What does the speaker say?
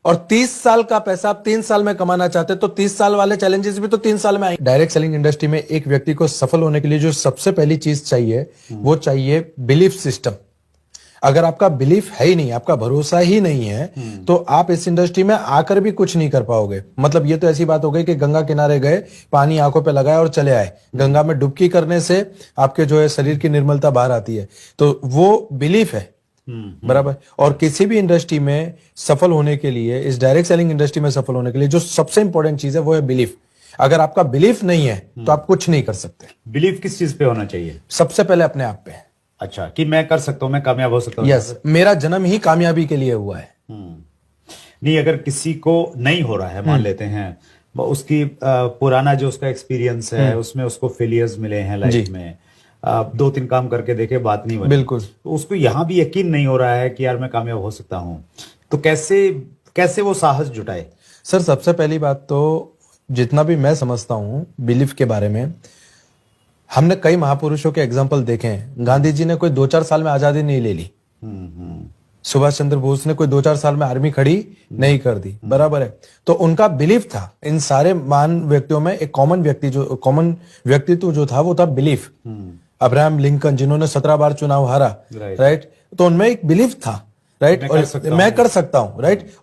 और 30 साल का पैसा आप 3 साल में कमाना चाहते हैं तो 30 साल वाले चैलेंजेस भी तो 3 साल में आएंगे। डायरेक्ट सेलिंग इंडस्ट्री में एक व्यक्ति को सफल होने के लिए जो सबसे पहली चीज चाहिए वो चाहिए बिलीफ सिस्टम। अगर आपका बिलीफ है ही नहीं, आपका भरोसा ही नहीं है, तो आप इस इंडस्ट्री में आकर भी कुछ नहीं कर पाओगे। मतलब ये तो ऐसी बात हो गई कि गंगा किनारे गए, पानी आंखों पे लगाया और चले आए। गंगा में डुबकी करने से आपके जो है शरीर की निर्मलता बाहर आती है, तो वो बिलीफ है। बराबर। और किसी भी इंडस्ट्री में सफल होने के लिए, इस डायरेक्ट सेलिंग इंडस्ट्री में सफल होने के लिए जो सबसे इंपॉर्टेंट चीज है वो है बिलीफ। अगर आपका बिलीफ नहीं है तो आप कुछ नहीं कर सकते। बिलीव किस चीज पे होना चाहिए? सबसे पहले अपने आप पे। अच्छा, कि मैं कर सकता हूं, मैं कामयाब हो सकता हूं। यस, मेरा जन्म ही कामयाबी के लिए हुआ है। नहीं, अगर किसी को नहीं हो रहा है, मान लेते हैं उसकी पुराना जो उसका एक्सपीरियंस है उसमें उसको फेलियर्स मिले हैं लाइफ में, 2-3 काम करके देखे, बात नहीं बनी, बिल्कुल। तो उसको यहां भी यकीन नहीं हो रहा है कि यार मैं कामयाब हो सकता हूं, तो कैसे वो साहस जुटाए? सर, सबसे पहली बात तो जितना भी मैं समझता हूं बिलीफ के बारे में, हमने कई महापुरुषों के एग्जाम्पल देखे हैं। गांधी जी ने कोई 2-4 साल में आजादी नहीं ले ली। सुभाष चंद्र बोस ने कोई 2-4 साल में आर्मी खड़ी नहीं कर दी। बराबर है। तो उनका बिलीफ था। इन सारे महान व्यक्तियों में एक कॉमन व्यक्तित्व जो था वो था बिलीफ। अब्राहम लिंकन, जिन्होंने 17 बार चुनाव हारा, राइट, तो उनमें एक बिलीफ था, राइट, और मैं कर सकता हूं, राइट। और